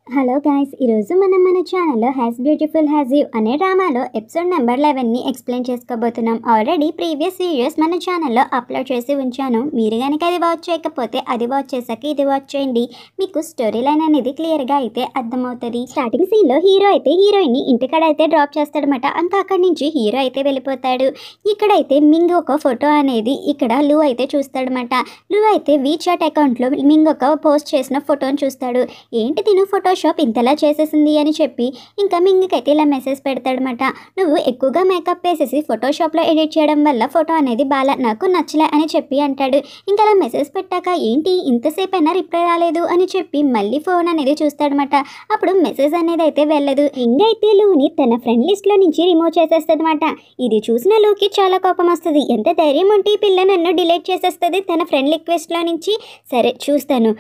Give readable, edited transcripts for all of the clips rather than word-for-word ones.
Hello guys, ఈరోజు మన ఛానల్లో హ్యాస్ బ్యూటిఫుల్ హ్యాస్ యూ అనే డ్రామాలో ఎపిసోడ్ నెంబర్ 11ని ఎక్స్ప్లెయిన్ చేసుకోబోతున్నాం. ఆల్రెడీ ప్రీవియస్ వీడియోస్ మన ఛానల్లో అప్లోడ్ చేసి ఉంచాను. మీరు కనుక అది వాచ్ చేయకపోతే అది వాచ్ చేశాక ఇది వాచ్ చేయండి. మీకు స్టోరీ లైన్ అనేది క్లియర్గా అయితే అర్థమవుతుంది. స్టార్టింగ్ సీన్లో హీరో అయితే హీరోయిన్ని ఇంటికాడ అయితే డ్రాప్ చేస్తాడనమాట. ఇంకా అక్కడి నుంచి హీరో అయితే వెళ్ళిపోతాడు. ఇక్కడైతే మింగ్ ఒక ఫోటో అనేది ఇక్కడ లూ అయితే చూస్తాడనమాట. లూ అయితే వీచాట్ అకౌంట్లో మింగ్ ఒక పోస్ట్ చేసిన ఫోటోని చూస్తాడు. ఏంటి తిను ఫోటోషాప్ ఇంతలా చేసేసింది అని చెప్పి ఇంకా మింగ్కి అయితే ఇలా మెసేజ్ పెడతాడనమాట. నువ్వు ఎక్కువగా మేకప్ వేసేసి ఫోటోషాప్లో ఎడిట్ చేయడం వల్ల ఫోటో అనేది బాగా నాకు నచ్చలే అని చెప్పి అంటాడు. ఇంకా అలా మెసేజ్ పెట్టాక ఏంటి ఇంతసేపు అయినా రిప్లై రాలేదు అని చెప్పి మళ్ళీ ఫోన్ అనేది చూస్తాడనమాట. అప్పుడు మెసేజ్ అనేది అయితే వెళ్ళదు. మింగ్ అయితే లూని తన ఫ్రెండ్ లిస్ట్లో నుంచి రిమూవ్ చేసేస్తాడనమాట. ఇది చూసిన లూకి చాలా కోపం వస్తుంది. ఎంత ధైర్యం ఉంటే ఈ పిల్ల నన్ను డిలీట్ చేసేస్తుంది తన ఫ్రెండ్ రిక్వెస్ట్లో నుంచి. సరే చూస్తాను,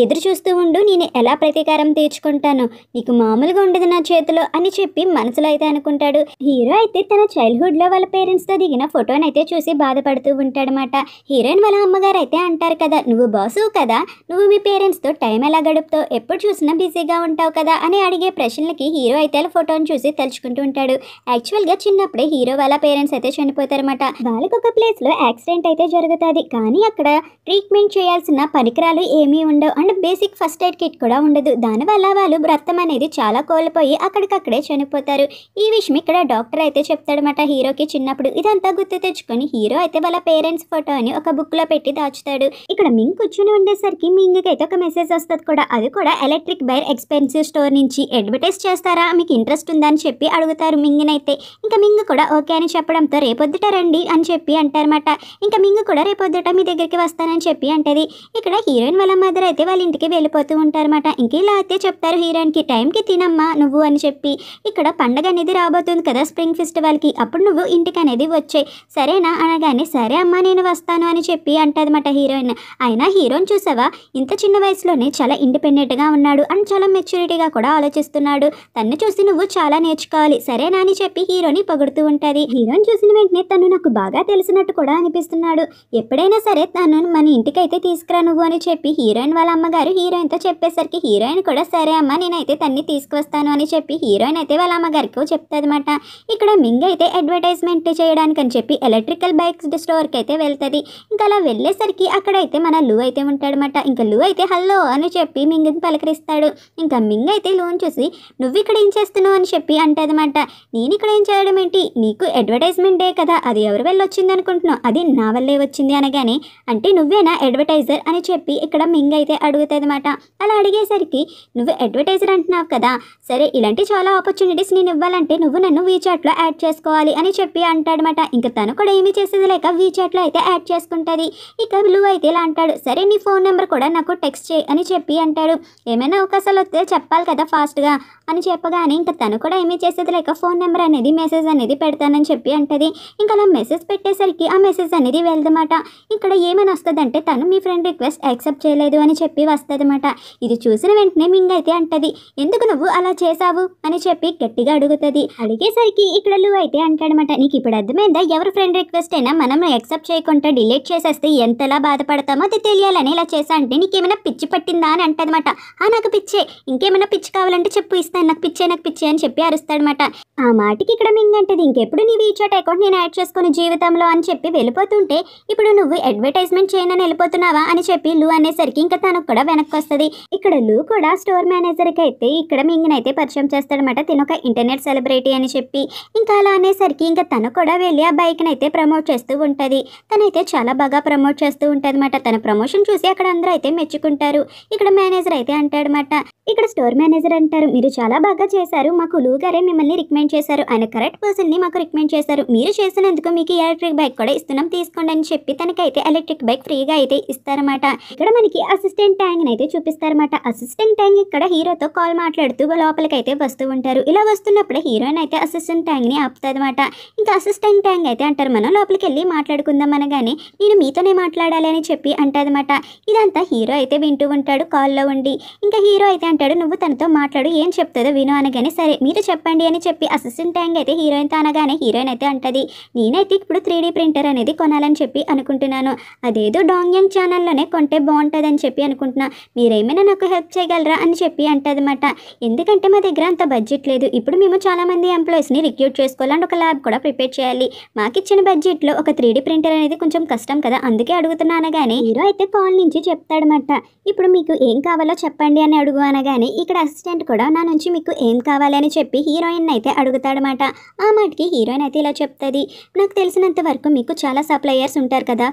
ఎదురు చూస్తూ ఉండు, నేను ఎలా ప్రతీకారం తీర్చుకుంటాను, నీకు మామూలుగా ఉండదు నా చేతిలో అని చెప్పి మనసులో అయితే అనుకుంటాడు. హీరో అయితే తన చైల్డ్హుడ్లో వాళ్ళ పేరెంట్స్తో దిగిన ఫోటోని అయితే చూసి బాధపడుతూ ఉంటాడనమాట. హీరోయిన్ వాళ్ళ అమ్మగారు అయితే అంటారు కదా, నువ్వు బాసు కదా, నువ్వు మీ పేరెంట్స్తో టైం ఎలా గడుపుతావు, ఎప్పుడు చూసినా బిజీగా ఉంటావు కదా అని అడిగే ప్రశ్నలకి హీరో అయితే వాళ్ళ ఫోటోని చూసి తలుచుకుంటూ ఉంటాడు. యాక్చువల్గా చిన్నప్పుడే హీరో వాళ్ళ పేరెంట్స్ అయితే చనిపోతారన్నమాట. వాళ్ళకి ఒక ప్లేస్లో యాక్సిడెంట్ అయితే జరుగుతుంది. కానీ అక్కడ ట్రీట్మెంట్ చేయాల్సిన పరికరాలు ఏమీ ఉండవు and basic first aid kit కూడా ఉండదు. దానివల్ల వాళ్ళు రక్తం అనేది చాలా కోల్పోయి అక్కడికక్కడే చనిపోతారు. ఈ విషయం ఇక్కడ డాక్టర్ అయితే చెప్తాడనమాట హీరోకి చిన్నప్పుడు. ఇదంతా గుర్తు తెచ్చుకొని హీరో అయితే వాళ్ళ పేరెంట్స్ ఫోటోని ఒక బుక్లో పెట్టి దాచుతాడు. ఇక్కడ మింగ్ కూర్చుని ఉండేసరికి మింగ్కి అయితే ఒక మెసేజ్ వస్తుంది కూడా. అది కూడా ఎలక్ట్రిక్ బైర్ ఎక్స్పెన్సివ్ స్టోర్ నుంచి అడ్వర్టైజ్ చేస్తారా, మీకు ఇంట్రెస్ట్ ఉందా అని చెప్పి అడుగుతారు మింగ్నైతే. ఇంకా మింగ్ కూడా ఓకే అని చెప్పడంతో రేపొద్దుట రండి అని చెప్పి అంటారన్నమాట. ఇంకా మింగ్ కూడా రేపొద్దుట మీ దగ్గరికి వస్తానని చెప్పి అంటది. ఇక్కడ హీరోయిన్ వాళ్ళ మదర్ అయితే వాళ్ళ ఇంటికి వెళ్ళిపోతూ ఉంటారన్నమాట. ఇంక ఇలా అయితే చెప్తారు హీరోయిన్కి, టైంకి తినమ్మా నువ్వు అని చెప్పి. ఇక్కడ పండగ అనేది రాబోతుంది కదా స్ప్రింగ్ ఫెస్టివల్కి, అప్పుడు నువ్వు ఇంటికి అనేది వచ్చాయి సరేనా అనగానే సరే అమ్మా నేను వస్తాను అని చెప్పి అంటదన్నమాట హీరోయిన్. అయినా హీరోయిన్ చూసావా ఇంత చిన్న వయసులోనే చాలా ఇండిపెండెంట్గా ఉన్నాడు అండ్ చాలా మెచ్యూరిటీగా కూడా ఆలోచిస్తున్నాడు. తను చూసి నువ్వు చాలా నేర్చుకోవాలి సరేనా అని చెప్పి హీరోని పొగుడుతూ ఉంటుంది. హీరోయిన్ చూసిన వెంటనే తను నాకు బాగా తెలిసినట్టు కూడా అనిపిస్తున్నాడు, ఎప్పుడైనా సరే తను మన ఇంటికైతే తీసుకురా నువ్వు అని చెప్పి హీరోయిన్ వాళ్ళ అమ్మగారు హీరోయిన్తో చెప్పేసరికి హీరోయిన్ కూడా సరే అమ్మ నేనైతే తన్ని తీసుకువస్తాను అని చెప్పి హీరోయిన్ అయితే వాళ్ళ అమ్మగారికి చెప్తాదన్నమాట. ఇక్కడ మింగ్ అయితే అడ్వర్టైజ్మెంట్ చేయడానికి అని చెప్పి ఎలక్ట్రికల్ బైక్స్ స్టోర్కి అయితే వెళ్తుంది. ఇంకా అలా వెళ్ళేసరికి అక్కడైతే మన లూ అయితే ఉంటాడనమాట. ఇంకా లూ అయితే హలో అని చెప్పి మింగ్ని పలకరిస్తాడు. ఇంకా మింగ్ అయితే లూని చూసి నువ్వు ఇక్కడ ఏం చేస్తున్నావు అని చెప్పి అంటదన్నమాట. నేను ఇక్కడ ఏం చేయడం ఏంటి, నీకు అడ్వర్టైజ్మెంటే కదా, అది ఎవరి వల్ల వచ్చింది అనుకుంటున్నావు, అది నా వల్లే వచ్చింది అనగానే అంటే నువ్వేనా అడ్వర్టైజర్ అని చెప్పి ఇక్కడ మింగ్ అయితే అడుగుతుందన్నమాట. అలా అడిగేసరికి నువ్వు అడ్వర్టైజర్ అంటున్నావు కదా, సరే ఇలాంటి చాలా ఆపర్చునిటీస్ నేను ఇవ్వాలంటే నువ్వు నన్ను వీచాట్లో యాడ్ చేసుకోవాలి అని చెప్పి అంటాడనమాట. ఇంకా తను కూడా ఏమీ చేసేది లేక వీచాట్లో అయితే యాడ్ చేసుకుంటుంది. ఇక బ్లూ అయితే ఇలా అంటాడు, సరే నీ ఫోన్ నెంబర్ కూడా నాకు టెక్స్ట్ చేయి అని చెప్పి అంటాడు. ఏమైనా అవకాశాలు వస్తే చెప్పాలి కదా ఫాస్ట్గా అని చెప్పగానే ఇంకా తను కూడా ఏమీ చేసేది లేక ఫోన్ నెంబర్ అనేది మెసేజ్ అనేది పెడతానని చెప్పి అంటది. ఇంకా అలా మెసేజ్ పెట్టేసరికి ఆ మెసేజ్ అనేది వెళ్దన్నమాట. ఇక్కడ ఏమని వస్తుందంటే తను మీ ఫ్రెండ్ రిక్వెస్ట్ యాక్సెప్ట్ చేయలేదు అని చెప్పి వస్తుందన్నమాట. ఇది చూసిన వెంటనే మింగ్ అయితే అంటది, ఎందుకు నువ్వు అలా చేసావు అని చెప్పి గట్టిగా అడుగుతుంది. అడిగేసరికి ఇక్కడ లూ అయితే అంటాడనమాట, నీకు ఇప్పుడు అర్థమైందా ఎవరు ఫ్రెండ్ రిక్వెస్ట్ అయినా మనం యాక్సెప్ట్ చేయకుండా డిలీట్ చేసేస్తే ఎంతలా బాధపడతామో అది తెలియాలని ఇలా చేసా అంటే నీకేమైనా పిచ్చి పట్టిందా అని అంటదన్నమాట. నాకు పిచ్చే, ఇంకేమైనా పిచ్చి కావాలంటే చెప్పు ఇస్తాను, నాకు పిచ్చే అని చెప్పి అరుస్తాడనమాట. ఆ మాటకి ఇక్కడ మింగ్ అంటది, ఇంకెప్పుడు నీ వీచాట్ అకౌంట్ నేను యాడ్ చేసుకుని జీవితంలో అని చెప్పి వెళ్ళిపోతుంటే ఇప్పుడు నువ్వు అడ్వర్టైజ్మెంట్ చేయనని వెళ్ళిపోతున్నావా అని చెప్పి లూ అనేసరికి ఇంకా తనకు కూడా వెనక్కి వస్తుంది. ఇక్కడ లూ కూడా స్టోర్ మేనేజర్కి అయితే ఇక్కడ మింగ్ని అయితే పరిచయం చేస్తాడనమాట. తిను ఒక ఇంటర్నెట్ సెలబ్రిటీ అని చెప్పి. ఇంకా అలా అనేసరికి ఇంకా తను కూడా వెళ్ళి ఆ బైక్ని అయితే ప్రమోట్ చేస్తూ ఉంటుంది. తనైతే చాలా బాగా ప్రమోట్ చేస్తూ ఉంటుంది అనమాట. తన ప్రమోషన్ చూసి అక్కడ అందరూ అయితే మెచ్చుకుంటారు. ఇక్కడ మేనేజర్ అయితే అంటాడనమాట, ఇక్కడ స్టోర్ మేనేజర్ అంటారు, మీరు చాలా బాగా చేశారు, మాకు లూ గారే మిమ్మల్ని రికమెండ్ చేశారు, ఆయన కరెక్ట్ పర్సన్ని మాకు రికమెండ్ చేశారు, మీరు చేసినందుకు మీకు ఎలక్ట్రిక్ బైక్ కూడా ఇస్తున్నాం తీసుకోండి అని చెప్పి తనకైతే ఎలక్ట్రిక్ బైక్ ఫ్రీగా అయితే ఇస్తారన్నమాట. ఇక్కడ మనకి అసిస్టెంట్ ట్యాంగ్ అయితే చూపిస్తారన్నమాట. అసిస్టెంట్ ట్యాంగ్ ఇక్కడ హీరోతో కాల్ మాట్లాడుతూ లోపలికైతే వస్తూ ఉంటారు. ఇలా వస్తున్నప్పుడు హీరోయిన్ అయితే అసిస్టెంట్ ట్యాంగ్ ని ఆపుతుందన్నమాట. ఇంకా అసిస్టెంట్ ట్యాంగ్ అయితే అంటారు, మనం లోపలికి వెళ్ళి మాట్లాడుకుందాం అనగానే నేను మీతోనే మాట్లాడాలి అని చెప్పి అంటదన్నమాట. ఇదంతా హీరో అయితే వింటూ ఉంటాడు కాల్లో ఉండి. ఇంకా హీరో అయితే అంటాడు, నువ్వు తనతో మాట్లాడు, ఏం చెప్తుందో విను అనగానే సరే మీరు చెప్పండి అని చెప్పి అసిస్టెంట్ ట్యాంగ్ అయితే హీరోయిన్తో అనగానే హీరోయిన్ అయితే అంటది, నేనైతే ఇప్పుడు 3D ప్రింటర్ అనేది కొనాలని చెప్పి అనుకుంటున్నాను, అదేదో డాంగ్యంగ్ ఛానల్లోనే కొంటే బాగుంటుంది అని చెప్పి అనుకుంటున్నా, మీరేమైనా నాకు హెల్ప్ చేయగలరా అని చెప్పి చెప్పి అంటదన్నమాట. ఎందుకంటే మా దగ్గర అంత బడ్జెట్ లేదు, ఇప్పుడు మేము చాలామంది ఎంప్లాయీస్ని రిక్రూట్ చేసుకోవాలంటే ఒక ల్యాబ్ కూడా ప్రిపేర్ చేయాలి, మాకిచ్చిన బడ్జెట్లో ఒక 3D ప్రింటర్ అనేది కొంచెం కష్టం కదా, అందుకే అడుగుతున్నా అనగానే హీరో అయితే కాల్ నుంచి చెప్తాడనమాట. ఇప్పుడు మీకు ఏం కావాలో చెప్పండి అని అడుగు అనగానే ఇక్కడ అసిస్టెంట్ కూడా నా నుంచి మీకు ఏం కావాలి అని చెప్పి హీరోయిన్ అయితే అడుగుతాడనమాట. ఆ మాటకి హీరోయిన్ అయితే ఇలా చెప్తుంది, నాకు తెలిసినంత వరకు మీకు చాలా సప్లయర్స్ ఉంటారు కదా,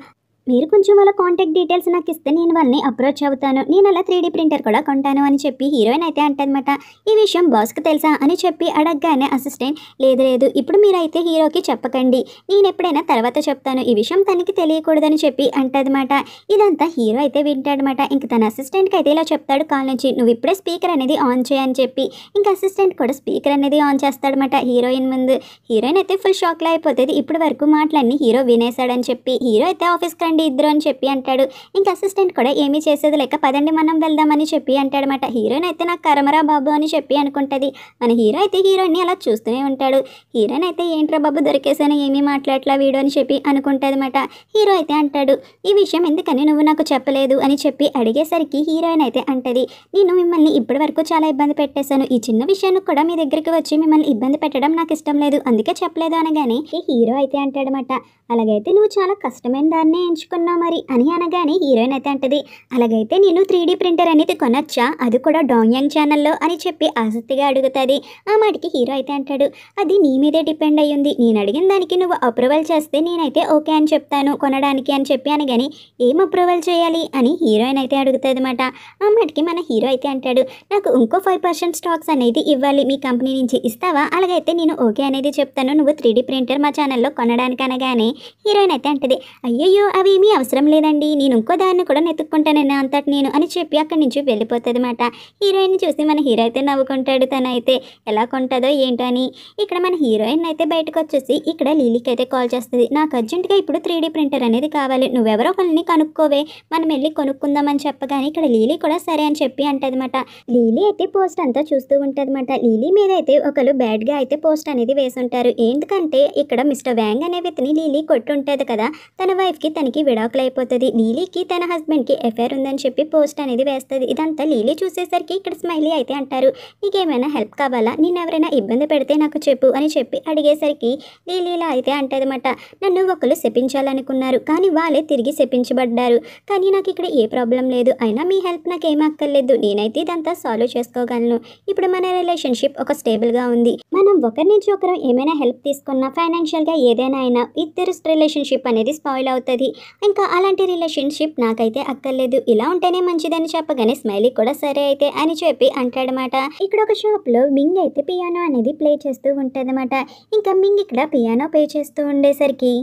మీరు కొంచెం వాళ్ళ కాంటాక్ట్ డీటెయిల్స్ నాకు ఇస్తే నేను వాళ్ళని అప్రోచ్ అవుతాను, నేను అలా 3D ప్రింటర్ కూడా కొంటాను అని చెప్పి హీరోయిన్ అయితే అంటదన్నమాట. ఈ విషయం బాస్కి తెలుసా అని చెప్పి అడగగానే అసిస్టెంట్ లేదు ఇప్పుడు మీరైతే హీరోకి చెప్పకండి, నేను ఎప్పుడైనా తర్వాత చెప్తాను, ఈ విషయం తనకి తెలియకూడదని చెప్పి అంటదన్నమాట. ఇదంతా హీరో అయితే వింటాడనమాట. ఇంక తన అసిస్టెంట్కి అయితే ఇలా చెప్తాడు కాల్ నుంచి, నువ్వు ఇప్పుడే స్పీకర్ అనేది ఆన్ చేయని చెప్పి. ఇంకా అసిస్టెంట్ కూడా స్పీకర్ అనేది ఆన్ చేస్తాడనమాట హీరోయిన్ ముందు. హీరోయిన్ అయితే ఫుల్ షాక్లో అయిపోతుంది, ఇప్పటి వరకు మాటలన్నీ హీరో వినేశాడని చెప్పి. హీరో అయితే ఆఫీస్కి రండి ఇద్దరు అని చెప్పి అంటాడు. ఇంకా అసిస్టెంట్ కూడా ఏమీ చేసేది లేక పదండి మనం వెళ్దామని చెప్పి అంటాడనమాట. హీరోయిన్ అయితే నాకు కరమరా బాబు అని చెప్పి అనుకుంటుంది. మన హీరో అయితే హీరోయిన్ని అలా చూస్తూనే ఉంటాడు. హీరోయిన్ అయితే ఏంట్రా బాబు దొరికేసాను, ఏమీ మాట్లాడట్లా వీడు అని చెప్పి అనుకుంటుంది అనమాట. హీరో అయితే అంటాడు, ఈ విషయం ఎందుకని నువ్వు నాకు చెప్పలేదు అని చెప్పి అడిగేసరికి హీరోయిన్ అయితే అంటది, నేను మిమ్మల్ని ఇప్పటి వరకు చాలా ఇబ్బంది పెట్టేశాను, ఈ చిన్న విషయానికి కూడా మీ దగ్గరికి వచ్చి మిమ్మల్ని ఇబ్బంది పెట్టడం నాకు ఇష్టం లేదు, అందుకే చెప్పలేదు అనగానే హీరో అయితే అంటాడనమాట, అలాగైతే నువ్వు చాలా కష్టమైన దాన్నే ఎంచుకున్నావు మరి అని అనగానే హీరోయిన్ అయితే అంటది, అలాగైతే నేను 3D ప్రింటర్ అనేది కొనొచ్చా, అది కూడా డాంగ్యాంగ్ ఛానల్లో అని చెప్పి ఆసక్తిగా అడుగుతుంది. ఆ మాటకి హీరో అయితే అంటాడు, అది నీ మీదే డిపెండ్ అయ్యింది, నేను అడిగిన దానికి నువ్వు అప్రూవల్ చేస్తే నేనైతే ఓకే అని చెప్తాను కొనడానికి అని చెప్పి అనగానే ఏం అప్రూవల్ చేయాలి అని హీరోయిన్ అయితే అడుగుతుంది అనమాట. ఆ మాటకి మన హీరో అయితే అంటాడు, నాకు ఇంకో 5% స్టాక్స్ అనేది ఇవ్వాలి మీ కంపెనీ నుంచి, ఇస్తావా, అలాగైతే నేను ఓకే అనేది చెప్తాను నువ్వు 3D ప్రింటర్ మా ఛానల్లో కొనడానికి అనగానే హీరోయిన్ అయితే అంటది, అయ్యయ్యో అవి ఏమీ అవసరం లేదండి, నేను ఇంకో దాన్ని కూడా నెతుక్కుంటాను అంతటి నేను అని చెప్పి అక్కడి నుంచి వెళ్ళిపోతుంది అనమాట. హీరోయిన్ చూసి మన హీరో అయితే నవ్వుకుంటాడు, తనైతే ఎలా కొంటుందో ఏంటో అని. ఇక్కడ మన హీరోయిన్ అయితే బయటకు వచ్చేసి ఇక్కడ లీలీకి అయితే కాల్ చేస్తుంది, నాకు అర్జెంటుగా ఇప్పుడు 3D ప్రింటర్ అనేది కావాలి, నువ్వెవరో ఒకరిని కనుక్కోవే, మనం వెళ్ళి కొనుక్కుందామని చెప్పగానే ఇక్కడ లీలీ కూడా సరే అని చెప్పి అంటదన్నమాట. లీలీ అయితే పోస్ట్ అంతా చూస్తూ ఉంటుందన్నమాట. లీలీ మీద అయితే ఒకరు బ్యాడ్గా అయితే పోస్ట్ అనేది వేసుంటారు, ఎందుకంటే ఇక్కడ మిస్టర్ వ్యాంగ్ అనే వ్యక్తిని లీలీ కొట్టుంటుంది కదా, తన వైఫ్కి తనకి విడాకులు అయిపోతుంది, లీలీకి తన హస్బెండ్కి ఎఫైర్ ఉందని చెప్పి పోస్ట్ అనేది వేస్తుంది. ఇదంతా లీలీ చూసేసరికి ఇక్కడ స్మైలీ అయితే అంటారు, నీకేమైనా హెల్ప్ కావాలా, నేను ఎవరైనా ఇబ్బంది పెడితే నాకు చెప్పు అని చెప్పి అడిగేసరికి లీలీలా అయితే అంటదన్నమాట, నన్ను ఒకరు శపించాలనుకున్నారు కానీ వాళ్ళే తిరిగి శపించబడ్డారు, కానీ నాకు ఇక్కడ ఏ ప్రాబ్లం లేదు, అయినా మీ హెల్ప్ నాకేం అక్కర్లేదు, నేనైతే ఇదంతా సాల్వ్ చేసుకోగలను, ఇప్పుడు మన రిలేషన్షిప్ ఒక స్టేబుల్గా ఉంది, మనం ఒకరి నుంచి ఒకరు ఏమైనా హెల్ప్ తీసుకున్నా ఫైనాన్షియల్గా ఏదైనా అయినా ఇద్దరు రిలేషన్షిప్ అనేది స్పాయిల్ అవుతుంది, ఇంకా అలాంటి రిలేషన్షిప్ నాకైతే అక్కర్లేదు, ఇలా ఉంటేనే మంచిదని చెప్పగానే స్మైలీ కూడా సరే అయితే అని చెప్పి అంటాడనమాట. ఇక్కడ ఒక షాప్లో మింగ్ అయితే పియానో అనేది ప్లే చేస్తూ ఉంటుందన్నమాట. ఇంకా మింగ్ ఇక్కడ పియానో ప్లే చేస్తూ ఉండేసరికి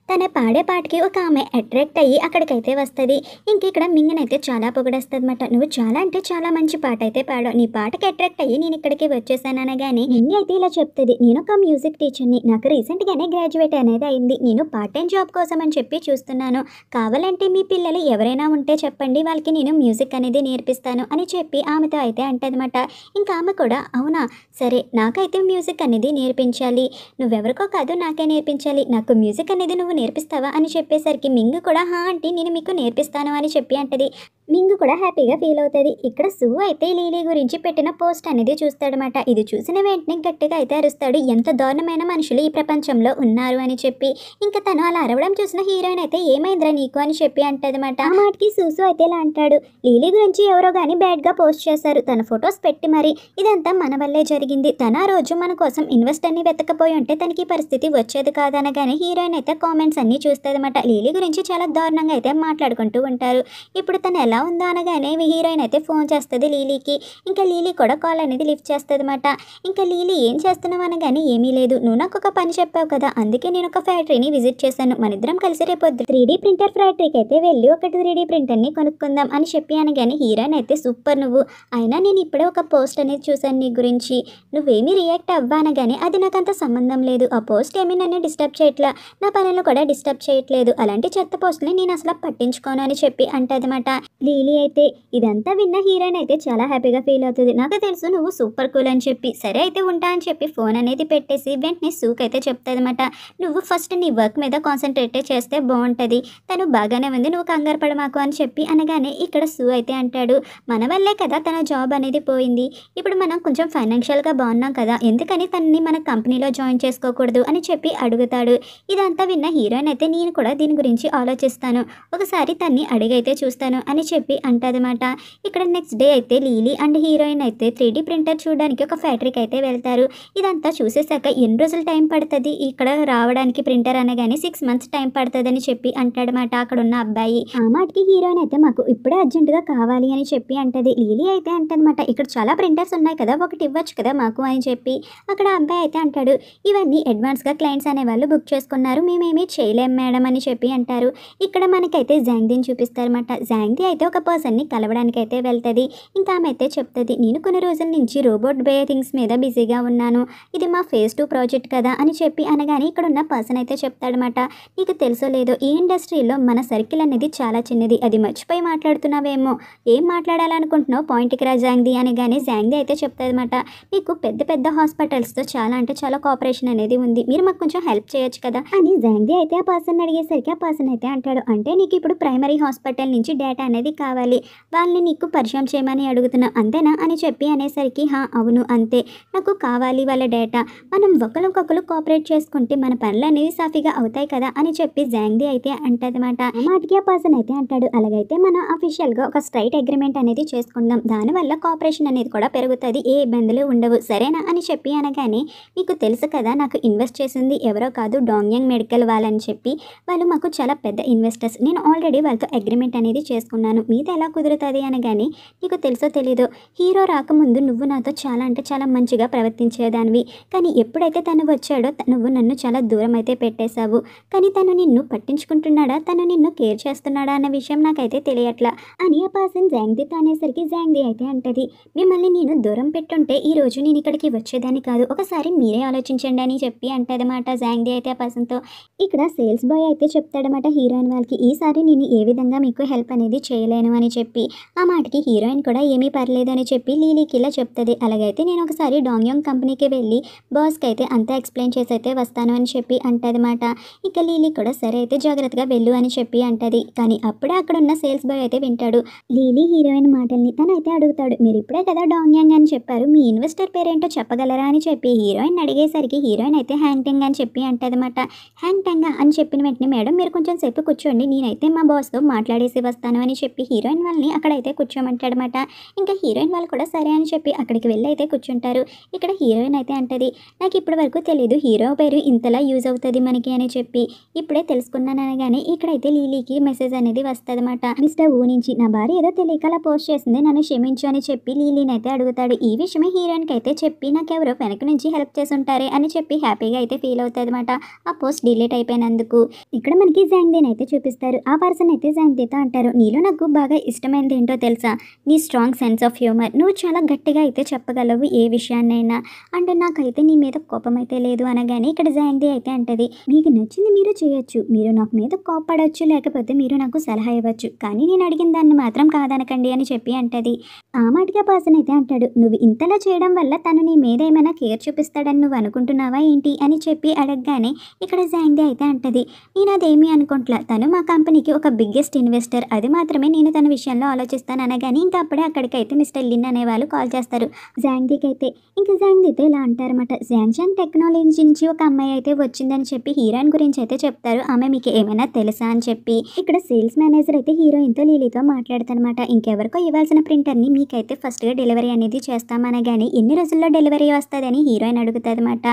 తన పాడే పాటకి ఒక ఆమె అట్రాక్ట్ అయ్యి అక్కడికైతే వస్తుంది. ఇంక ఇక్కడ మింగనైతే చాలా పొగడేస్తుంది అనమాట, నువ్వు చాలా అంటే చాలా మంచి పాట అయితే పాడావు, నీ పాటకి అట్రాక్ట్ అయ్యి నేను ఇక్కడికి వచ్చేసాను అనగానే మింగి అయితే ఇలా చెప్తుంది, నేను ఒక మ్యూజిక్ టీచర్ని, నాకు రీసెంట్గానే గ్రాడ్యుయేట్ అనేది అయింది, నేను పార్ట్ టైం జాబ్ కోసం అని చెప్పి చూస్తున్నాను, కావాలంటే మీ పిల్లలు ఎవరైనా ఉంటే చెప్పండి, వాళ్ళకి నేను మ్యూజిక్ అనేది నేర్పిస్తాను అని చెప్పి ఆమెతో అయితే అంటదన్నమాట. ఇంకా ఆమె కూడా అవునా సరే నాకైతే మ్యూజిక్ అనేది నేర్పించాలి, నువ్వెవరికో కాదు నాకే నేర్పించాలి, నాకు మ్యూజిక్ అనేది నువ్వు నేర్పిస్తావా అని చెప్పేసరికి మింగు కూడా హా ఆంటీ నేను మీకు నేర్పిస్తాను అని చెప్పి అంటది. మింగు కూడా హ్యాపీగా ఫీల్ అవుతుంది. ఇక్కడ సు అయితే లీలీ గురించి పెట్టిన పోస్ట్ అనేది చూస్తాడనమాట. ఇది చూసిన వెంటనే గట్టిగా అయితే అరుస్తాడు, ఎంత దారుణమైన మనుషులు ఈ ప్రపంచంలో ఉన్నారు అని చెప్పి. ఇంకా తను అలా అరవడం చూసిన హీరోయిన్ అయితే ఏమైందిరా నీకు అని చెప్పి అంటదన్నమాట. ఆ మాటకి సూసు అయితే ఇలా అంటాడు, లీలీ గురించి ఎవరో కానీ బ్యాడ్గా పోస్ట్ చేశారు, తన ఫొటోస్ పెట్టి మరి ఇదంతా మన వల్లే జరిగింది, తన ఆ రోజు మన కోసం ఇన్వెస్టర్ని వెతకపోయి ఉంటే తనకి పరిస్థితి వచ్చేది కాదనగానే హీరోయిన్ అయితే కామెంట్స్ అన్నీ చూస్తుందన్నమాట. లీలీ గురించి చాలా దారుణంగా అయితే మాట్లాడుకుంటూ ఉంటారు. ఇప్పుడు తను ఎలా ఉందా అనగానే హీరోయిన్ అయితే ఫోన్ చేస్తుంది లీలీకి. ఇంకా లీలీ కూడా కాల్ అనేది లిఫ్ట్ చేస్తుంది అనమాట. ఇంకా లీలీ ఏం చేస్తున్నావు అనగానే ఏమీ లేదు, నువ్వు నాకు ఒక పని చెప్పావు కదా, అందుకే నేను ఒక ఫ్యాక్టరీని విజిట్ చేశాను, మన ఇద్దరం కలిసి రేపొద్దు 3D ప్రింటర్ ఫ్యాక్టరీకి అయితే వెళ్ళి ఒక 3D ప్రింటర్ని కొనుక్కుందాం అని చెప్పి అనగానే హీరోయిన్ అయితే సూపర్ నువ్వు, అయినా నేను ఇప్పుడే ఒక పోస్ట్ అనేది చూశాను నీ గురించి, నువ్వేమీ రియాక్ట్ అవ్వా అనగానే అది నాకు అంత సంబంధం లేదు, ఆ పోస్ట్ ఏమీ నన్ను డిస్టర్బ్ చేయట్లా, నా పనులు కూడా డిస్టర్బ్ చేయట్లేదు, అలాంటి చెత్త పోస్ట్ని నేను అసలు పట్టించుకోను అని చెప్పి అంటదన్నమాట. లీలీ అయితే ఇదంతా విన్న హీరోయిన్ అయితే చాలా హ్యాపీగా ఫీల్ అవుతుంది. నాకు తెలుసు నువ్వు సూపర్ కూల్ అని చెప్పి. సరే అయితే ఉంటా అని చెప్పి ఫోన్ అనేది పెట్టేసి వెంటనే సూకి అయితే చెప్తాదనమాట. నువ్వు ఫస్ట్ నీ వర్క్ మీద కాన్సన్ట్రేట్ చేస్తే బాగుంటుంది. తను బాగానే ఉంది, నువ్వు కంగారు పడమాకు అని చెప్పి అనగానే ఇక్కడ సూ అయితే అంటాడు, మన వల్లే కదా తన జాబ్ అనేది పోయింది. ఇప్పుడు మనం కొంచెం ఫైనాన్షియల్గా బాగున్నాం కదా, ఎందుకని తనని మన కంపెనీలో జాయిన్ చేసుకోకూడదు అని చెప్పి అడుగుతాడు. ఇదంతా విన్న హీరోయిన్ అయితే నేను కూడా దీని గురించి ఆలోచిస్తాను, ఒకసారి తన్ని అడిగైతే చూస్తాను అని చెప్పి అంటదన్నమాట. ఇక్కడ నెక్స్ట్ డే అయితే లీలీ అండ్ హీరోయిన్ అయితే 3D ప్రింటర్ చూడడానికి ఒక ఫ్యాక్టరీకి అయితే వెళ్తారు. ఇదంతా చూసేసాక ఎన్ని రోజులు టైం పడుతుంది ఇక్కడ రావడానికి ప్రింటర్ అనగానే 6 months టైం పడుతుందని చెప్పి అంటాడనమాట అక్కడ ఉన్న అబ్బాయి. ఆ మాటకి హీరోయిన్ అయితే మాకు ఇప్పుడే అర్జెంటుగా కావాలి అని చెప్పి అంటది. లీలీ అయితే అంటదనమాట, ఇక్కడ చాలా ప్రింటర్స్ ఉన్నాయి కదా, ఒకటి ఇవ్వచ్చు కదా మాకు అని చెప్పి. అక్కడ అబ్బాయి అయితే అంటాడు, ఇవన్నీ అడ్వాన్స్గా క్లయింట్స్ అనేవాళ్ళు బుక్ చేసుకున్నారు, మేమేమీ చేయలేం మేడం అని చెప్పి అంటారు. ఇక్కడ మనకైతే జాంగ్దీని చూపిస్తారన్నమాట. జాంగ్దీ అయితే ఒక పర్సన్ని కలవడానికి అయితే వెళ్తుంది. ఇంకా ఆమె అయితే చెప్తుంది, నేను కొన్ని రోజుల నుంచి రోబోట్ థింగ్స్ మీద బిజీగా ఉన్నాను, ఇది మా phase 2 ప్రాజెక్ట్ కదా అని చెప్పి అనగానే ఇక్కడ ఉన్న పర్సన్ అయితే చెప్తాడనమాట, నీకు తెలుసో లేదో ఈ ఇండస్ట్రీలో మన సర్కిల్ అనేది చాలా చిన్నది, అది మర్చిపోయి మాట్లాడుతున్నావేమో, ఏం మాట్లాడాలనుకుంటున్నావు పాయింట్కి రా జాంగ్దీ అనగానే జాంగ్దీ అయితే చెప్తాదనమాట, మీకు పెద్ద పెద్ద హాస్పిటల్స్తో చాలా అంటే చాలా కోఆపరేషన్ అనేది ఉంది, మీరు మాకు కొంచెం హెల్ప్ చేయొచ్చు కదా అని జాంగ్దీ అయితే ఆ పర్సన్ అడిగేసరికి ఆ పర్సన్ అయితే అంటాడు, అంటే నీకు ఇప్పుడు ప్రైమరీ హాస్పిటల్ నుంచి డేటా అనేది కావాలి, వాళ్ళని నీకు పరిచయం చేయమని అడుగుతున్నా అంతేనా అని చెప్పి అనేసరికి అవును అంతే, నాకు కావాలి వాళ్ళ డేటా, మనం ఒకరికొకరు కోఆపరేట్ చేసుకుంటే మన పనులు అనేవి సాఫీగా అవుతాయి కదా అని చెప్పి జాంగ్దీ అయితే అంటదన్నమాట. మాటికి ఆ పర్సన్ అయితే అంటాడు, అలాగైతే మనం అఫీషియల్గా ఒక స్ట్రైట్ అగ్రిమెంట్ అనేది చేసుకుందాం, దానివల్ల కోఆపరేషన్ అనేది కూడా పెరుగుతుంది, ఏ ఇబ్బందులు ఉండవు సరేనా అని చెప్పి అనగానే, మీకు తెలుసు కదా నాకు ఇన్వెస్ట్ చేసింది ఎవరో కాదు డాంగ్యాంగ్ మెడికల్ వాళ్ళని చెప్పి, వాళ్ళు మాకు చాలా పెద్ద ఇన్వెస్టర్స్, నేను ఆల్రెడీ వాళ్ళతో అగ్రిమెంట్ అనేది చేసుకున్నాను, మీతో ఎలా కుదురుతుంది అనగానే, నీకు తెలుసో తెలీదో హీరో రాకముందు నువ్వు నాతో చాలా అంటే చాలా మంచిగా ప్రవర్తించేదానివి, కానీ ఎప్పుడైతే తను వచ్చాడో నువ్వు నన్ను చాలా దూరం అయితే పెట్టేశావు, కానీ తను నిన్ను పట్టించుకుంటున్నాడా, తను నిన్ను కేర్ చేస్తున్నాడా అన్న విషయం నాకైతే తెలియట్లా అని ఆ పర్సన్ జాంగ్దీతో అనేసరికి జాంగ్దీ అయితే అంటది, మిమ్మల్ని నేను దూరం పెట్టుంటే ఈ రోజు నేను ఇక్కడికి వచ్చేదాన్ని కాదు, ఒకసారి మీరే ఆలోచించండి అని చెప్పి అంటదన్నమాట జాంగ్దీ అయితే ఆ పర్సన్తో. ఇక్కడ సేల్స్ బాయ్ అయితే చెప్తాడనమాట హీరోయిన్ వాళ్ళకి, ఈసారి నేను ఏ విధంగా మీకు హెల్ప్ అనేది చేయలేను అని చెప్పి. ఆ మాటకి హీరోయిన్ కూడా ఏమీ పర్లేదు అని చెప్పి లీలీకి ఇలా చెప్తుంది, అలాగైతే నేను ఒకసారి డాంగ్యాంగ్ కంపెనీకి వెళ్ళి బాస్కి అయితే అంతా ఎక్స్ప్లెయిన్ చేసి అయితే వస్తాను అని చెప్పి అంటదన్నమాట. ఇక లీలీ కూడా సరే అయితే జాగ్రత్తగా వెళ్ళు అని చెప్పి అంటది. కానీ అప్పుడే అక్కడ ఉన్న సేల్స్ బాయ్ అయితే వింటాడు లీలీ హీరోయిన్ మాటల్ని. తనైతే అడుగుతాడు, మీరు ఇప్పుడే కదా డాంగ్యాంగ్ అని చెప్పారు, మీ ఇన్వెస్టర్ పేరేంటో చెప్పగలరా అని చెప్పి హీరోయిన్ అడిగేసరికి హీరోయిన్ అయితే హ్యాంగ్ టెంగ్ అని చెప్పి అంటదన్నమాట. హ్యాంగ్ టెంగా అని చెప్పిన వెంటనే, మేడం మీరు కొంచెం సేపు కూర్చోండి, నేనైతే మా బాస్తో మాట్లాడేసి వస్తాను అని చెప్పి హీరోయిన్ వాళ్ళని అక్కడైతే కూర్చోమంటాడనమాట. ఇంకా హీరోయిన్ వాళ్ళు కూడా సరే అని చెప్పి అక్కడికి వెళ్ళి అయితే కూర్చుంటారు. ఇక్కడ హీరోయిన్ అయితే అంటది, నాకు ఇప్పటి వరకు తెలియదు హీరో పేరు ఇంతలా యూజ్ అవుతుంది మనకి అని చెప్పి, ఇప్పుడే తెలుసుకున్నాను అనగానే ఇక్కడైతే లీలీకి మెసేజ్ అనేది వస్తుందన్నమాట. మిస్టర్ ఊ నుంచి నా భార్య ఏదో తెలియక అలా పోస్ట్ చేసింది, నన్ను క్షమించు అని చెప్పి లీలీని అయితే అడుగుతాడు. ఈ విషయమే హీరోయిన్కి అయితే చెప్పి నాకెవరో వెనక నుంచి హెల్ప్ చేసి ఉంటారే అని చెప్పి హ్యాపీగా అయితే ఫీల్ అవుతుంది అనమాట ఆ పోస్ట్ డిలీట్ అయిపోయినందుకు. ఇక్కడ మనకి జాంగ్దీని అయితే చూపిస్తారు. ఆ పర్సన్ అయితే జాంగ్దీతో అంటారు, నీలో నాకు బాగా ఇష్టమైనది ఏంటో తెలుసా, నీ స్ట్రాంగ్ సెన్స్ ఆఫ్ హ్యూమర్, నువ్వు చాలా గట్టిగా అయితే చెప్పగలవు ఏ విషయాన్నైనా, అంటే నాకైతే నీ మీద కోపం అయితే లేదు అనగానే ఇక్కడ జాంగ్దీ అయితే అంటది, మీకు నచ్చింది మీరు చేయొచ్చు, మీరు నాకు మీద కోపడవచ్చు లేకపోతే మీరు నాకు సలహా ఇవ్వచ్చు, కానీ నేను అడిగిన దాన్ని మాత్రం కాదనకండి అని చెప్పి అంటది. ఆ మాటగా పర్సన్ అయితే అంటాడు, నువ్వు ఇంతలా చేయడం వల్ల తను నీ మీద ఏమైనా కేర్ చూపిస్తాడని నువ్వు అనుకుంటున్నావా ఏంటి అని చెప్పి అడగగానే ఇక్కడ జాంగ్దీ అయితే అంటది, నేను అదేమీ అనుకుంటా, తను మా కంపెనీకి ఒక బిగ్గెస్ట్ ఇన్వెస్టర్, అది మాత్రమే నేను తన విషయంలో ఆలోచిస్తాను అనగానే ఇంకా అప్పుడే అక్కడికైతే మిస్టర్ లిన్ అనే వాళ్ళు కాల్ చేస్తారు జాంగ్దీకి అయితే. ఇంకా జాంగ్దీతో ఇలా అంటారన్నమాట, శాంసంగ్ టెక్నాలజీ నుంచి ఒక అమ్మాయి అయితే వచ్చిందని చెప్పి హీరోయిన్ గురించి అయితే చెప్తారు, ఆమె మీకు ఏమైనా తెలుసా అని చెప్పి. ఇక్కడ సేల్స్ మేనేజర్ అయితే హీరోయిన్తో లీలీతో మాట్లాడతానమాట, ఇంకెవరికో ఇవ్వాల్సిన ప్రింటర్ని మీకైతే ఫస్ట్గా డెలివరీ అనేది చేస్తామనగానే ఎన్ని రోజుల్లో డెలివరీ వస్తుందని హీరోయిన్ అడుగుతుంది అనమాట.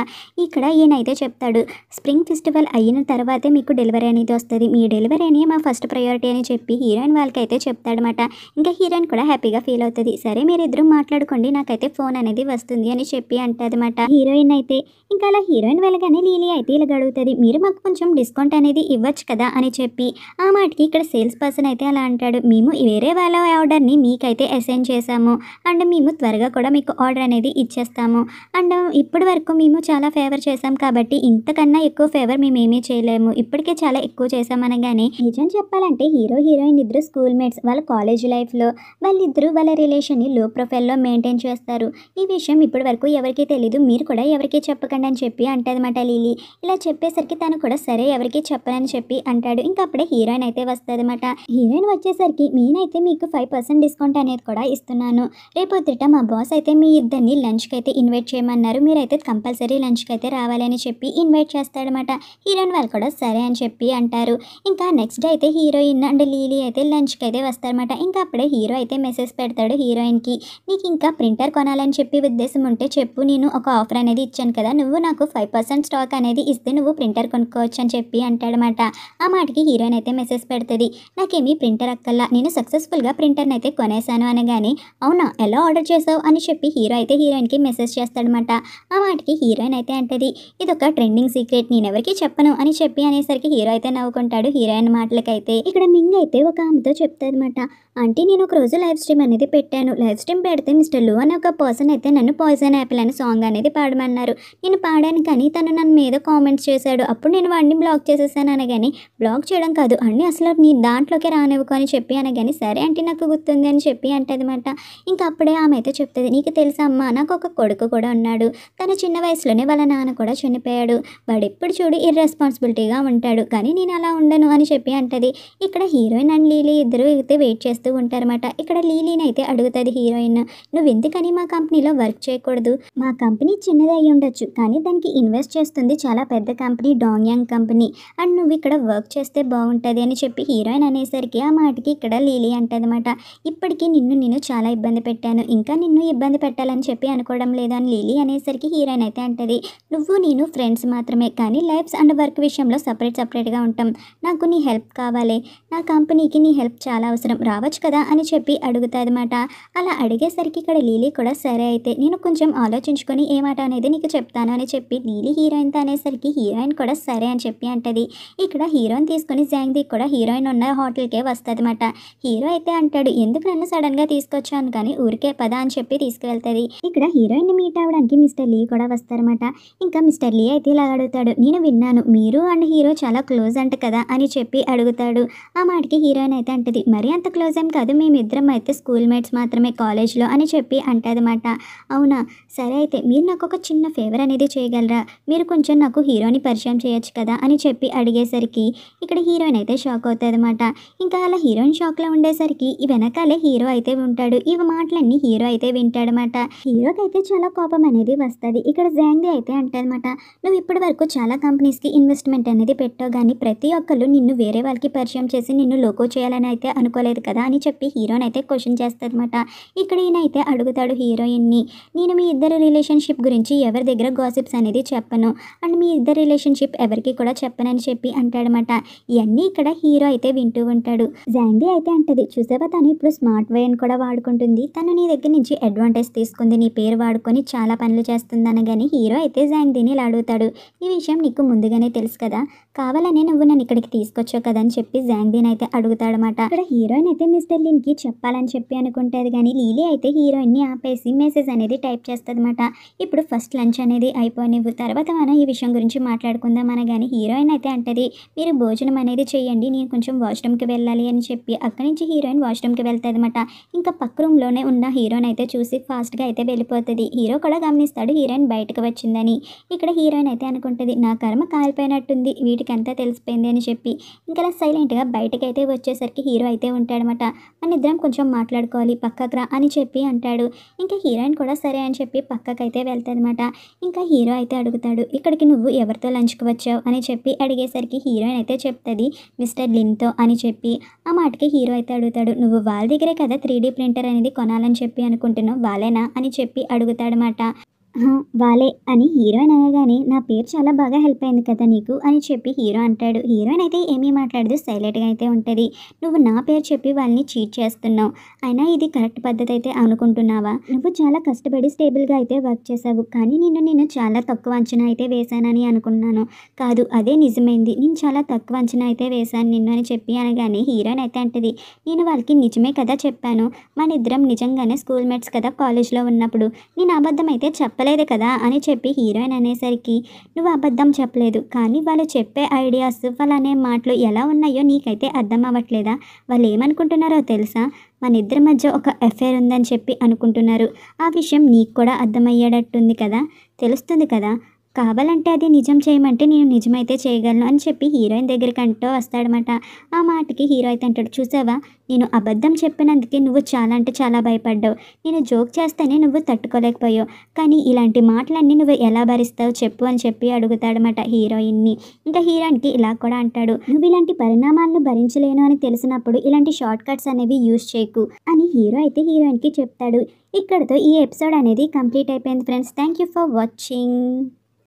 ఇక్కడ ఈయనైతే చెప్తాడు, స్ప్రింగ్ ఫెస్టివల్ అయిన తర్వాతే మీకు డెలివరీ అనేది వస్తుంది, మీ డెలివరీ అని మా ఫస్ట్ ప్రయారిటీ అని చెప్పి హీరోయిన్ వాళ్ళకి అయితే చెప్తాడనమాట. ఇంకా హీరోయిన్ కూడా హ్యాపీగా ఫీల్ అవుతుంది, సరే మీరిద్దరూ మాట్లాడుకోండి నాకైతే ఫోన్ అనేది వస్తుంది అని చెప్పి అంటదన్నమాట హీరోయిన్ అయితే. ఇంకా అలా హీరోయిన్ వెళ్ళగానే లీలీ అయితే ఇలా అడుగుతుంది, మీరు మాకు కొంచెం డిస్కౌంట్ అనేది ఇవ్వచ్చు కదా అని చెప్పి. ఆ మాటకి ఇక్కడ సేల్స్ పర్సన్ అయితే అలా అంటాడు, మేము వేరే వాళ్ళ ఆర్డర్ని మీకైతే అసైన్ చేసాము అండ్ మేము త్వరగా కూడా మీకు ఆర్డర్ అనేది ఇచ్చేస్తాము అండ్ ఇప్పటి వరకు మేము చాలా ఫేవర్ చేసాం కాబట్టి ఇంతకన్నా ఎక్కువ ఫేవర్ మేము ఏమీ చేయలేము, ఇప్పటికే చాలా ఎక్కువ చేసామనగానే నిజం చెప్పాలంటే హీరో హీరోయిన్ ఇద్దరు స్కూల్ మేట్స్ వాళ్ళ కాలేజ్ లైఫ్లో వాళ్ళిద్దరూ వాళ్ళ రిలేషన్ని లో ప్రొఫైల్లో మెయింటైన్ చేస్తారు. ఈ విషయం ఇప్పటి వరకు ఎవరికీ తెలీదు, మీరు కూడా ఎవరికీ చెప్పకండి అని చెప్పి అంటదన్నమాట లిలీ. ఇలా చెప్పేసరికి తను కూడా సరే ఎవరికీ చెప్పనని చెప్పి అంటాడు. ఇంకా అప్పుడే హీరోయిన్ అయితే వస్తుందన్నమాట. హీరోయిన్ వచ్చేసరికి నేనైతే మీకు 5% డిస్కౌంట్ అనేది కూడా ఇస్తున్నాను. రేపొద్దుట మా బాస్ అయితే మీ ఇద్దరిని లంచ్కి అయితే ఇన్వైట్ చేయమన్నారు, మీరైతే కంపల్సరీ లంచ్కి అయితే రావాలి అని చెప్పి ఇన్వైట్ చేస్తాడనమాట. హీరోయిన్ వాళ్ళు కూడా సరే అని చెప్పి అంటారు. ఇంకా నెక్స్ట్ డే అయితే హీరోయిన్ అండ్ లీలీ అయితే లంచ్కి అయితే వస్తారన్నమాట. ఇంకా అప్పుడే హీరో అయితే మెసేజ్ పెడతాడు హీరోయిన్కి, నీకు ఇంకా ప్రింటర్ కొనాలని చెప్పి ఉద్దేశం ఉంటే చెప్పు, నేను ఒక ఆఫర్ అనేది ఇచ్చాను కదా, నువ్వు నాకు 5% స్టాక్ అనేది ఇస్తే నువ్వు ప్రింటర్ కొనుక్కోవచ్చు అని చెప్పి అంటాడనమాట. ఆ మాటకి హీరోయిన్ అయితే మెసేజ్ పెడుతుంది, నాకేమీ ప్రింటర్ అక్కల్లా, నేను సక్సెస్ఫుల్గా ప్రింటర్ని అయితే కొనేసాను అనగానే, అవునా ఎలా ఆర్డర్ చేసావు అని చెప్పి హీరో అయితే హీరోయిన్కి మెసేజ్ చేస్తాడనమాట. ఆ మాటకి హీరోయిన్ అయితే అంటది, ఇదొక ట్రెండింగ్ సీక్రెట్, నేను ఎవరికి చెప్పను అని చెప్పి అనేసరికి హీరో అయితే నవ్వుకుంటాడు హీరోయిన్ మాటలకైతే. ఇక్కడ మింగ్ అయితే ఒక ఆమెతో చెప్తాదనమాట, అంటే నేను ఒక రోజు లైవ్ స్ట్రీమ్ అనేది పెట్టాను, లైవ్ స్ట్రీమ్ పెడితే మిస్టర్ లు అనే ఒక పర్సన్ అయితే నన్ను పాయిజన్ యాపిల్ అనే సాంగ్ అనేది పాడమన్నారు. నేను పాడాను కానీ తను నన్ను మీద కామెంట్స్ చేశాడు, అప్పుడు నేను వాడిని బ్లాక్ చేసేసాను అనగాని, బ్లాక్ చేయడం కాదు అన్నీ అసలు నీ దాంట్లోకి రానివ్వకు అని చెప్పి అనగాని, సరే అంటే నాకు గుర్తుంది అని చెప్పి అంటదన్నమాట. ఇంకా అప్పుడే ఆమె అయితే చెప్తుంది, నీకు తెలుసా అమ్మ, నాకు ఒక కొడుకు కూడా ఉన్నాడు, తన చిన్న వయసులోనే వాళ్ళ నాన్న కూడా చనిపోయాడు, వాడు ఎప్పుడు చూడు ఇర్రెస్పాన్సిబిలిటీగా ఉంటాడు, కానీ నేను అలా ఉండను అని చెప్పి అంటది. ఇక్కడ హీరోయిన్ అండ్ లీలీ ఇద్దరు అయితే వెయిట్ చేస్తూ ఉంటారన్నమాట. ఇక్కడ లీలీని అయితే అడుగుతుంది హీరోయిన్, నువ్వు ఎందుకని మా కంపెనీలో వర్క్ చేయకూడదు, మా కంపెనీ చిన్నది అయి ఉండొచ్చు కానీ దానికి ఇన్వెస్ట్ చేస్తుంది చాలా పెద్ద కంపెనీ, డాంగ్యాంగ్ కంపెనీ, అండ్ నువ్వు ఇక్కడ వర్క్ చేస్తే బాగుంటుంది అని చెప్పి హీరోయిన్ అనేసరికి ఆ మాటకి ఇక్కడ లీలీ అంటదన్నమాట, ఇప్పటికీ నేను చాలా ఇబ్బంది పెట్టాను, ఇంకా నిన్ను ఇబ్బంది పెట్టాలని చెప్పి అనుకోవడం లేదు అని లీలీ అనేసరికి హీరోయిన్ అయితే అంటది, నువ్వు నేను ఫ్రెండ్స్ మాత్రమే కానీ లైఫ్స్ అండ్ వర్క్ విషయంలో సపరేట్గా ఉంటాం, నాకు నీ హెల్ప్ కావాలి, నా కంపెనీకి నీ హెల్ప్ చాలా అవసరం, రావచ్చు కదా అని చెప్పి అడుగుతాదన్నమాట. అలా అడిగేసరికి ఇక్కడ లీలీ కూడా సరే అయితే నేను కొంచెం ఆలోచించుకొని ఏ మాట అనేది నీకు చెప్తాను అని చెప్పి లీలీ హీరోయిన్తో అనేసరికి హీరోయిన్ కూడా సరే అని చెప్పి అంటది. ఇక్కడ హీరోయిన్ తీసుకొని జాంగ్దీ కూడా హీరోయిన్ ఉన్న హోటల్కే వస్తుందన్నమాట. హీరో అయితే అంటాడు, ఎందుకు నన్ను సడన్గా తీసుకొచ్చాను కానీ ఊరికే పద అని చెప్పి తీసుకువెళ్తుంది. ఇక్కడ హీరోయిన్ని మీట్ అవ్వడానికి మిస్టర్ లీ కూడా వస్తారన్నమాట. ఇంకా మిస్టర్ లీ అయితే ఇలా అడుగుతాడు, నేను విన్నాను మీరు అండ్ హీరో చాలా క్లోజ్ అంట కదా అని చెప్పి అడుగుతాడు. ఆ మాటకి హీరోయిన్ అయితే అంటది, మరీ అంత క్లోజ్ ఏం కాదు, మేమిద్దరం అయితే స్కూల్ మేట్స్ మాత్రమే కాలేజ్లో అని చెప్పి అంటదన్నమాట. అవునా సరే అయితే మీరు నాకు ఒక చిన్న ఫేవర్ అనేది చేయగలరా, మీరు కొంచెం నాకు హీరోని పరిచయం చేయొచ్చు కదా అని చెప్పి అడిగేసరికి ఇక్కడ హీరోయిన్ అయితే షాక్ అవుతుందన్నమాట. ఇంకా అలా హీరోయిన్ షాక్లో ఉండేసరికి ఈ వెనకాలే హీరో అయితే ఉంటాడు. ఇవి మాటలన్నీ హీరో అయితే వింటాడనమాట. హీరోకి అయితే చాలా కోపం అనేది వస్తుంది. ఇక్కడ జాంగ్దీ అయితే అంటదన్నమాట, నువ్వు ఇప్పటి వరకు చాలా కంపెనీస్కి ఇన్వెస్ట్మెంట్ అనేది పెట్టావు కానీ ప్రతి ఒక్కళ్ళు నిన్ను వేరే వాళ్ళకి పరిచయం చేసి నిన్ను లోకో చేయాలని అయితే అనుకోలేదు కదా అని చెప్పి హీరోని అయితే క్వశ్చన్ చేస్తారనమాట. ఇక్కడ ఈయన అయితే అడుగుతాడు హీరోయిన్ని, నేను మీ ఇద్దరు రిలేషన్షిప్ గురించి ఎవరి దగ్గర గాసిప్స్ అనేది చెప్పను అండ్ మీ ఇద్దరు రిలేషన్షిప్ ఎవరికి కూడా చెప్పనని చెప్పి అంటాడనమాట. ఇవన్నీ ఇక్కడ హీరో అయితే వింటూ ఉంటాడు. జాంగ్దీ అయితే అంటది, చూసావా తను ఇప్పుడు స్మార్ట్ వేని కూడా వాడుకుంటుంది, తను నీ దగ్గర నుంచి అడ్వాంటేజ్ తీసుకుంది, నీ పేరు వాడుకొని చాలా పనులు చేస్తుంది అనగాని హీరో అయితే జాంగ్దీని ఇలా అడుగుతాడు, ఈ విషయం నీకు ముందుగానే తెలుసు కదా, కావాలనే నువ్వు నన్ను ఇక్కడికి తీసుకొచ్చావు కదా అని చెప్పి జాంగ్దీని అయితే అడుగుతాడనమాట. ఇక్కడ హీరోయిన్ అయితే మిస్టర్ లిన్కి చెప్పాలని చెప్పి అనుకుంటుంది కానీ లీలీ అయితే హీరోయిన్ని ఆపేసి మెసేజ్ అనేది టైప్ చేస్తుందన్నమాట. ఇప్పుడు ఫస్ట్ లంచ్ అనేది అయిపోనివ్వు, తర్వాత మనం ఈ విషయం గురించి మాట్లాడుకుందాం అనగాని హీరోయిన్ అయితే అంటది, మీరు భోజనం అనేది చేయండి, నేను కొంచెం వాష్రూమ్కి వెళ్ళాలి అని చెప్పి అక్కడి నుంచి హీరోయిన్ వాష్రూమ్కి వెళ్తుంది అనమాట. ఇంకా పక్క రూమ్లోనే ఉన్న హీరోయిన్ అయితే చూసి ఫాస్ట్గా అయితే వెళ్ళిపోతుంది. హీరో కూడా గమనిస్తాడు హీరోయిన్ బయటకు వచ్చిందని. ఇక్కడ హీరోయిన్ అయితే అనుకుంటుంది, నా కర్మ కాలిపోయినట్టుంది, వీటికంతా తెలిసిపోయింది అని చెప్పి ఇంకా సైలెంట్గా బయటకు అయితే వచ్చేసరికి హీరో అయితే ఉంటాడనమాట. మన ఇద్దరం కొంచెం మాట్లాడుకోవాలి, పక్కకు రా అని చెప్పి అంటాడు. ఇంకా హీరోయిన్ కూడా సరే అని చెప్పి పక్కకైతే వెళ్తాదన్నమాట. ఇంకా హీరో అయితే అడుగుతాడు, ఇక్కడికి నువ్వు ఎవరితో లంచ్కి వచ్చావు అని చెప్పి అడిగేసరికి హీరోయిన్ అయితే చెప్తుంది, మిస్టర్ లిన్తో అని చెప్పి. ఆ మాటకి హీరో అయితే అడుగుతాడు, నువ్వు వాళ్ళ దగ్గరే కదా 3D ప్రింటర్ అనేది కొనాలని చెప్పి అనుకుంటున్నావు, వాళ్ళేనా అని చెప్పి అడుగుతాడనమాట. వాళ్ళే అని హీరోయిన్ అనగానే, నా పేరు చాలా బాగా హెల్ప్ అయింది కదా నీకు అని చెప్పి హీరో అంటాడు. హీరోయిన్ అయితే ఏమీ మాట్లాడదు, సైలెంట్గా అయితే ఉంటుంది. నువ్వు నా పేరు చెప్పి వాళ్ళని చీట్ చేస్తున్నావు, అయినా ఇది కరెక్ట్ పద్ధతి అయితే అనుకుంటున్నావా, నువ్వు చాలా కష్టపడి స్టేబుల్గా అయితే వర్క్ చేసావు కానీ నేను చాలా తక్కువ అంచనా అయితే వేశానని అనుకున్నాను, కాదు అదే నిజమైంది, నేను చాలా తక్కువ అంచనా అయితే వేశాను నిన్ను అని చెప్పి అనగానే హీరోయిన్ అయితే అంటది, నేను వాళ్ళకి నిజమే కదా చెప్పాను, మన ఇద్దరం నిజంగానే స్కూల్ మేట్స్ కదా కాలేజ్లో ఉన్నప్పుడు, నేను అబద్ధం అయితే చెప్పలేదు చెప్పలేదు కదా అని చెప్పి హీరోయిన్ అనేసరికి, నువ్వు అబద్ధం చెప్పలేదు, కానీ వాళ్ళు చెప్పే ఐడియాస్, వాళ్ళు అనే మాటలు ఎలా ఉన్నాయో నీకైతే అర్థం అవ్వట్లేదా? వాళ్ళు ఏమనుకుంటున్నారో తెలుసా? మన ఇద్దరి మధ్య ఒక అఫైర్ ఉందని చెప్పి అనుకుంటున్నారు. ఆ విషయం నీకు కూడా అర్థమయ్యేటట్టుంది కదా, తెలుస్తుంది కదా. కావాలంటే అది నిజం చేయమంటే నేను నిజమైతే చేయగలను అని చెప్పి హీరోయిన్ దగ్గరికి అంటూ వస్తాడనమాట. ఆ మాటకి హీరో అయితే అంటాడు, చూసావా, నేను అబద్ధం చెప్పినందుకే నువ్వు చాలా అంటే చాలా భయపడ్డావు. నేను జోక్ చేస్తేనే నువ్వు తట్టుకోలేకపోయావు, కానీ ఇలాంటి మాటలన్నీ నువ్వు ఎలా భరిస్తావు చెప్పు అని చెప్పి అడుగుతాడనమాట హీరోయిన్ని. ఇంకా హీరోయిన్కి ఇలా కూడా అంటాడు, నువ్వు ఇలాంటి పరిణామాలను భరించలేను అని తెలిసినప్పుడు ఇలాంటి షార్ట్ కట్స్ అనేవి యూజ్ చేయకు అని హీరో అయితే హీరోయిన్కి చెప్తాడు. ఇక్కడతో ఈ ఎపిసోడ్ అనేది కంప్లీట్ అయిపోయింది friends. Thank you for watching.